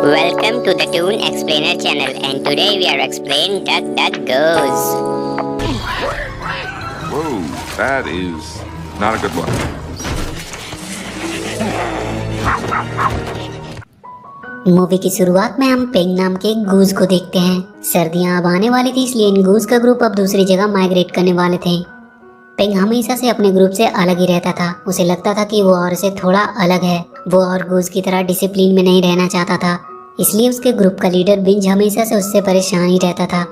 Welcome to the Toon Explainer channel, and today we are explaining Duck Duck Goes. Whoa, that is not a good one. Movie की शुरुआत में हम पेंग नाम के एक गूज को देखते हैं। सर्दियां अब आने वाली थी, इसलिए इन गूज का ग्रुप अब दूसरी जगह माइग्रेट करने वाले थे। पेंग हमेशा से अपने ग्रुप से अलग ही रहता था। उसे लगता था कि वो और से थोड़ा अलग है। वो और गूज की तरह डिसिप्लिन में नहीं रहना चाहता था, इसलिए उसके ग्रुप का लीडर बिंज हमेशा से उससे परेशान ही रहता था,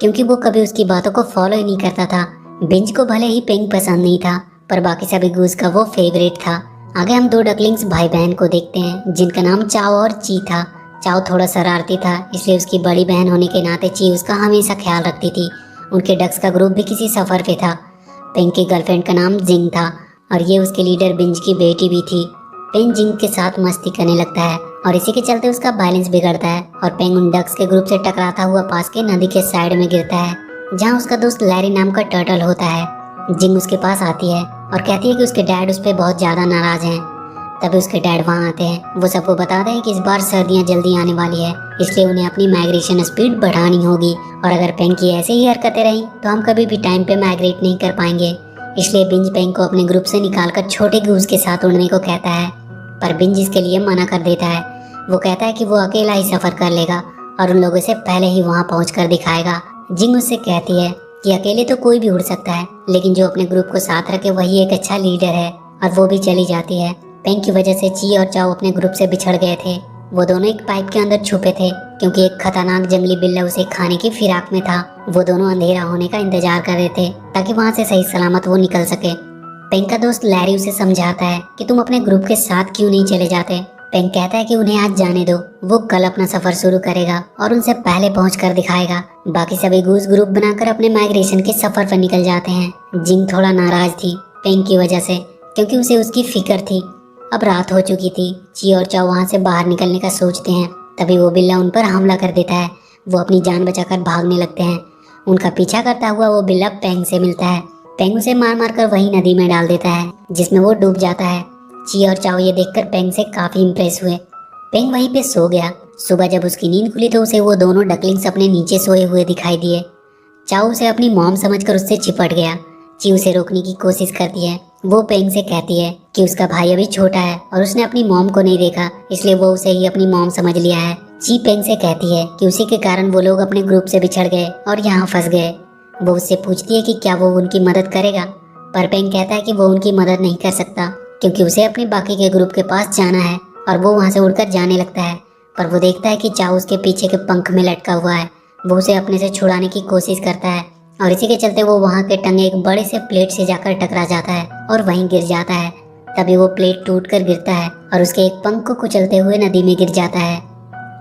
क्योंकि वो कभी उसकी बातों को फॉलो ही नहीं करता था। बिंज को भले ही पेंग पसंद नहीं था, पर बाकी सभी गूज का वो फेवरेट था। आगे हम दो डकलिंग्स भाई बहन को देखते हैं, जिनका नाम चाओ और ची था। चाओ थोड़ा शरारती था, इसलिए उसकी बड़ी बहन होने के नाते ची उसका हमेशा ख्याल रखती थी। उनके डक्स का ग्रुप भी किसी सफ़र पे था। पेंग की गर्लफ्रेंड का नाम जिंग था और ये उसके लीडर बिंज की बेटी भी थी। पेंग जिंग के साथ मस्ती करने लगता है और इसी के चलते उसका बैलेंस बिगड़ता है और पेंग उन डक्स के ग्रुप से टकराता हुआ पास के नदी के साइड में गिरता है, जहाँ उसका दोस्त लैरी नाम का टर्टल होता है। जिंग उसके पास आती है और कहती है कि उसके डैड उस पर बहुत ज़्यादा नाराज़ हैं। तभी उसके डैड वहाँ आते हैं। वो सबको बताते हैं कि इस बार सर्दियाँ जल्दी आने वाली है, इसलिए उन्हें अपनी माइग्रेशन स्पीड बढ़ानी होगी और अगर पेंग की ऐसे ही हरकतें रहीं तो हम कभी भी टाइम पे माइग्रेट नहीं कर पाएंगे। इसलिए बिंज पेंग को अपने ग्रुप से निकालकर छोटे गूज के साथ उड़ने को कहता है, पर बिंज इसके लिए मना कर देता है। वो कहता है कि वो अकेला ही सफ़र कर लेगा और उन लोगों से पहले ही वहाँ पहुँच कर दिखाएगा। जिंग उससे कहती है कि अकेले तो कोई भी उड़ सकता है, लेकिन जो अपने ग्रुप को साथ रखे वही एक अच्छा लीडर है, और वो भी चली जाती है। पेंग की वजह से ची और चाओ अपने ग्रुप से बिछड़ गए थे। वो दोनों एक पाइप के अंदर छुपे थे, क्योंकि एक खतरनाक जंगली बिल्ला उसे खाने की फिराक में था। वो दोनों अंधेरा होने का इंतजार कर रहे थे ताकि वहाँ से सही सलामत वो निकल सके। पेंग का दोस्त लैरी उसे समझाता है कि तुम अपने ग्रुप के साथ क्यों नहीं चले जाते। पेंग कहता है कि उन्हें आज जाने दो, वो कल अपना सफर शुरू करेगा और उनसे पहले पहुँच कर दिखाएगा। बाकी सभी गूज ग्रुप बनाकर अपने माइग्रेशन के सफर पर निकल जाते हैं। जिंग थोड़ा नाराज थी पेंग की वजह से, क्योंकि उसे उसकी फिक्र थी। अब रात हो चुकी थी। ची और चाओ वहाँ से बाहर निकलने का सोचते हैं, तभी वो बिल्ला उन पर हमला कर देता है। वो अपनी जान बचाकर भागने लगते हैं। उनका पीछा करता हुआ वो बिल्ला पेंग से मिलता है। पेंग उसे मार मार कर वही नदी में डाल देता है, जिसमें वो डूब जाता है। ची और चाओ ये देखकर पेंग से काफ़ी इम्प्रेस हुए। पेंग वहीं पे सो गया। सुबह जब उसकी नींद खुली तो उसे वो दोनों डकलिंग्स अपने नीचे सोए हुए दिखाई दिए। चाओ उसे अपनी मॉम समझकर उससे चिपट गया। ची उसे रोकने की कोशिश करती है। वो पेंग से कहती है कि उसका भाई अभी छोटा है और उसने अपनी मॉम को नहीं देखा, इसलिए वो उसे ही अपनी मॉम समझ लिया है। ची पेंग से कहती है कि उसी के कारण वो लोग अपने ग्रुप से बिछड़ गए और यहाँ फंस गए। वो उससे पूछती है कि क्या वो उनकी मदद करेगा, पर पेंग कहता है कि वो उनकी मदद नहीं कर सकता, क्योंकि उसे अपने बाकी के ग्रुप के पास जाना है। और वो वहाँ से उड़कर जाने लगता है, पर वो देखता है कि चाओ उसके पीछे के पंख में लटका हुआ है। वो उसे अपने से छुड़ाने की कोशिश करता है और इसी के चलते वो वहाँ के टंगे एक बड़े से प्लेट से जाकर टकरा जाता है और वहीं गिर जाता है। तभी वो प्लेट टूट कर गिरता है और उसके एक पंख को कुचलते हुए नदी में गिर जाता है।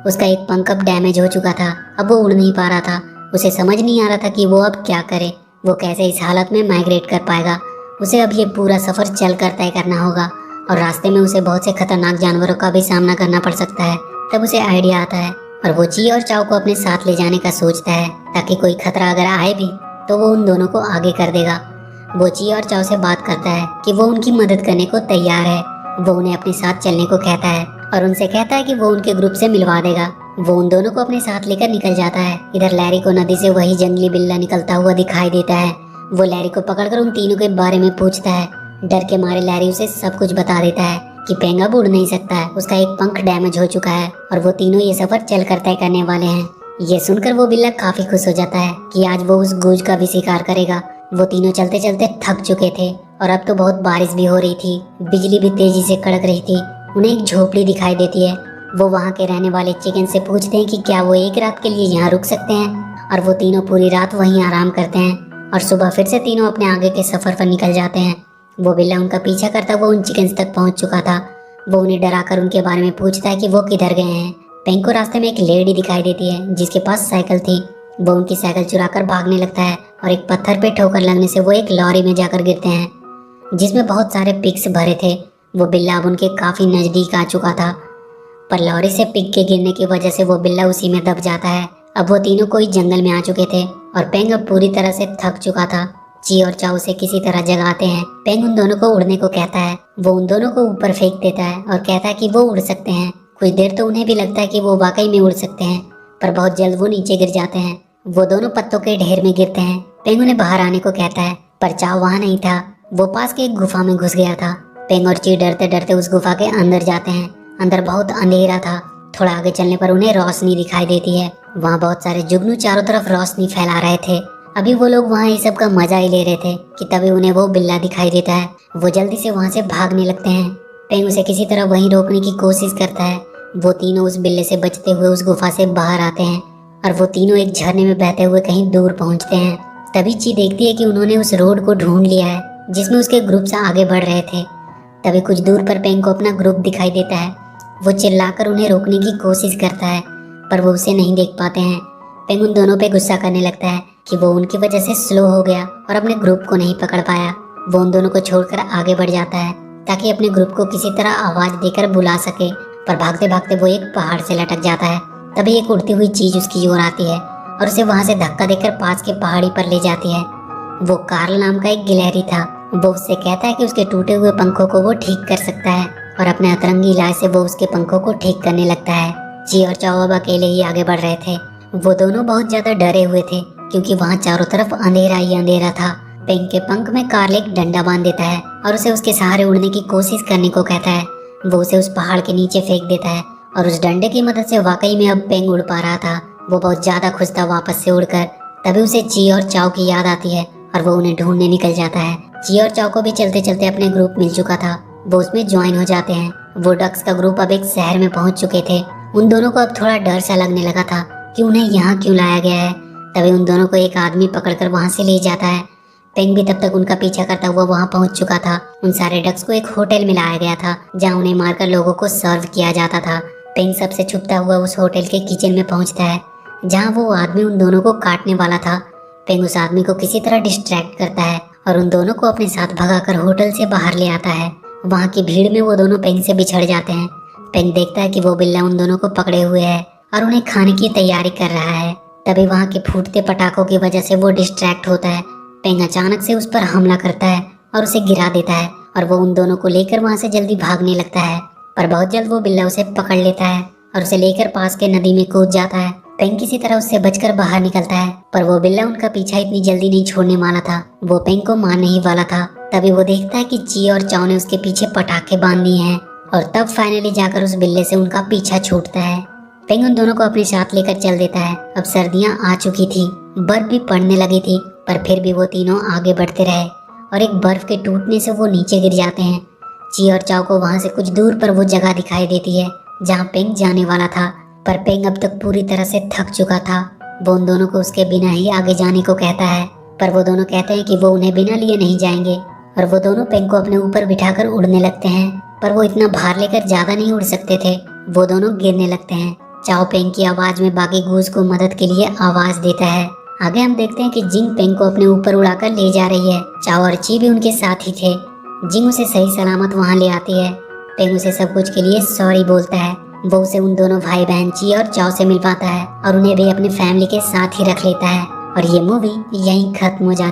उसका एक पंख अब डैमेज हो चुका था। अब वो उड़ नहीं पा रहा था। उसे समझ नहीं आ रहा था कि वो अब क्या करे। वो कैसे इस हालत में माइग्रेट कर पाएगा। उसे अब ये पूरा सफ़र चल कर तय करना होगा और रास्ते में उसे बहुत से खतरनाक जानवरों का भी सामना करना पड़ सकता है। तब उसे आइडिया आता है और वो ची और चाओ को अपने साथ ले जाने का सोचता है, ताकि कोई खतरा अगर आए भी तो वो उन दोनों को आगे कर देगा। वो ची और चाओ से बात करता है कि वो उनकी मदद करने को तैयार है। वो उन्हें अपने साथ चलने को कहता है और उनसे कहता है कि वो उनके ग्रुप से मिलवा देगा। वो उन दोनों को अपने साथ लेकर निकल जाता है। इधर लैरी को नदी से वही जंगली बिल्ला निकलता हुआ दिखाई देता है। वो लैरी को पकड़कर उन तीनों के बारे में पूछता है। डर के मारे लैरी उसे सब कुछ बता देता है कि पेंग अब उड़ नहीं सकता है, उसका एक पंख डैमेज हो चुका है और वो तीनों ये सफर चल कर तय करने वाले हैं। ये सुनकर वो बिल्ला काफी खुश हो जाता है कि आज वो उस गूज का भी शिकार करेगा। वो तीनों चलते चलते थक चुके थे और अब तो बहुत बारिश भी हो रही थी। बिजली भी तेजी से कड़क रही थी। उन्हें एक झोपड़ी दिखाई देती है। वो वहाँ के रहने वाले चिकन से पूछते हैं कि क्या वो एक रात के लिए यहाँ रुक सकते हैं, और वो तीनों पूरी रात वहीं आराम करते हैं और सुबह फिर से तीनों अपने आगे के सफर पर निकल जाते हैं। वो बिल्ला उनका पीछा करता हुआ उन चिकन्स तक पहुँच चुका था। वो उन्हें डराकर उनके बारे में पूछता है कि वो किधर गए हैं। पेंग को रास्ते में एक लेडी दिखाई देती है जिसके पास साइकिल थी। वो उनकी साइकिल चुराकर भागने लगता है और एक पत्थर पे ठोकर लगने से वो एक लॉरी में जाकर गिरते हैं, जिसमें बहुत सारे पिग्स भरे थे। वो बिल्ला अब उनके काफ़ी नज़दीक आ चुका था, पर लॉरी से पिग के गिरने की वजह से वो बिल्ला उसी में दब जाता है। अब वो तीनों कोई जंगल में आ चुके थे और पेंग अब पूरी तरह से थक चुका था। ची और चाओ उसे किसी तरह जगाते हैं। पेंग उन दोनों को उड़ने को कहता है। वो उन दोनों को ऊपर फेंक देता है और कहता है कि वो उड़ सकते हैं, कुछ देर तो उन्हें भी लगता है कि वो वाकई में उड़ सकते हैं, पर बहुत जल्द वो नीचे गिर जाते हैं। वो दोनों पत्तों के ढेर में गिरते हैं। पेंग उन्हें बाहर आने को कहता है, पर चाओ वहाँ नहीं था। वो पास के एक गुफा में घुस गया था। पेंग और ची डरते डरते उस गुफा के अंदर जाते हैं। अंदर बहुत अंधेरा था। थोड़ा आगे चलने पर उन्हें रोशनी दिखाई देती है। वहाँ बहुत सारे जुगनू चारों तरफ रोशनी फैला रहे थे। अभी वो लोग वहाँ इस सब का मजा ही ले रहे थे कि तभी उन्हें वो बिल्ला दिखाई देता है। वो जल्दी से वहाँ से भागने लगते हैं। पेंग उसे किसी तरह वहीं रोकने की कोशिश करता है। वो तीनों उस बिल्ले से बचते हुए उस गुफा से बाहर आते हैं और वो तीनों एक झरने में बहते हुए कहीं दूर पहुँचते हैं। तभी ची देखती है कि उन्होंने उस रोड को ढूंढ लिया है जिसमें उसके ग्रुप से आगे बढ़ रहे थे। तभी कुछ दूर पर पेंग को अपना ग्रुप दिखाई देता है। वो चिल्लाकर उन्हें रोकने की कोशिश करता है, पर वो उसे नहीं देख पाते हैं। पेंग उन दोनों पे गुस्सा करने लगता है कि वो उनकी वजह से स्लो हो गया और अपने ग्रुप को नहीं पकड़ पाया। वो उन दोनों को छोड़कर आगे बढ़ जाता है ताकि अपने ग्रुप को किसी तरह आवाज देकर बुला सके, पर भागते भागते वो एक पहाड़ से लटक जाता है। तभी एक उड़ती हुई चीज उसकी ओर आती है और उसे वहां से धक्का देकर पास के पहाड़ी पर ले जाती है। वो कार्ल नाम का एक गिलहरी था। वो उससे कहता है कि उसके टूटे हुए पंखों को वो ठीक कर सकता है और अपने अतरंगी इलाज से वो उसके पंखों को ठीक करने लगता है। ची और चाओ अब अकेले ही आगे बढ़ रहे थे। वो दोनों बहुत ज्यादा डरे हुए थे क्योंकि वहाँ चारों तरफ अंधेरा ही अंधेरा था। पेंग के पंख में कार्ल एक डंडा बांध देता है और उसे उसके सहारे उड़ने की कोशिश करने को कहता है। वो उसे उस पहाड़ के नीचे फेंक देता है और उस डंडे की मदद से वाकई में अब पेंग उड़ पा रहा था। वो बहुत ज्यादा खुश था वापस से उड़कर। तभी उसे ची और चाओ की याद आती है और वो उन्हें ढूंढने निकल जाता है। ची और चाओ को भी चलते चलते अपने ग्रुप मिल चुका था। वो उसमें ज्वाइन हो जाते हैं। वो डक्स का ग्रुप अब एक शहर में पहुंच चुके थे। उन दोनों को अब थोड़ा डर सा लगने लगा था कि उन्हें यहाँ क्यों लाया गया है। तभी उन दोनों को एक आदमी पकड़कर वहाँ से ले जाता है। पेंग भी तब तक उनका पीछा करता हुआ वहाँ पहुँच चुका था। उन सारे डक्स को एक होटल में लाया गया था जहाँ उन्हें मारकर लोगों को सर्व किया जाता था। पेंग सबसे छुपता हुआ उस होटल के किचन में पहुँचता है जहाँ वो आदमी उन दोनों को काटने वाला था। पेंग उस आदमी को किसी तरह डिस्ट्रैक्ट करता है और उन दोनों को अपने साथ भगाकर होटल से बाहर ले आता है। वहाँ की भीड़ में वो दोनों पेंग से बिछड़ जाते हैं। पेंग देखता है कि वो बिल्ला उन दोनों को पकड़े हुए है और उन्हें खाने की तैयारी कर रहा है। तभी वहाँ के फूटते पटाखों की वजह से वो डिस्ट्रैक्ट होता है। पेंग अचानक से उस पर हमला करता है और उसे गिरा देता है और वो उन दोनों को लेकर वहाँ से जल्दी भागने लगता है, पर बहुत जल्द वो बिल्ला उसे पकड़ लेता है और उसे लेकर पास के नदी में कूद जाता है। पेंग किसी तरह उससे बचकर बाहर निकलता है, पर वो बिल्ला उनका पीछा इतनी जल्दी नहीं छोड़ने वाला था। वो पेंग को मारने ही वाला था। तभी वो देखता है कि ची और चाओ ने उसके पीछे पटाखे बांध दिए हैं और तब फाइनली जाकर उस बिल्ले से उनका पीछा छूटता है। पेंग उन दोनों को अपने साथ लेकर चल देता है। अब सर्दियाँ आ चुकी थी, बर्फ भी पड़ने लगी थी, पर फिर भी वो तीनों आगे बढ़ते रहे और एक बर्फ के टूटने से वो नीचे गिर जाते हैं। ची और चाओ को वहाँ से कुछ दूर पर वो जगह दिखाई देती है जहाँ पेंग जाने वाला था, पर पेंग अब तक पूरी तरह से थक चुका था। वो उन दोनों को उसके बिना ही आगे जाने को कहता है, पर वो दोनों कहते हैं कि वो उन्हें बिना लिए नहीं जाएंगे और वो दोनों पेंग को अपने ऊपर बिठाकर उड़ने लगते हैं, पर वो इतना भार लेकर ज्यादा नहीं उड़ सकते थे। वो दोनों गिरने लगते हैं। चाओ पेंग की आवाज में बाकी गूज को मदद के लिए आवाज देता है। आगे हम देखते हैं कि जिंग पेंग को अपने ऊपर उड़ाकर ले जा रही है। चाओ और ची भी उनके साथ ही थे। जिंग उसे सही सलामत वहाँ ले आती है। पेंग उसे सब कुछ के लिए सॉरी बोलता है। वो उसे उन दोनों भाई बहन ची और चाओ से मिलवाता है और उन्हें भी अपने फैमिली के साथ ही रख लेता है और ये मूवी यहीं खत्म हो जाती है।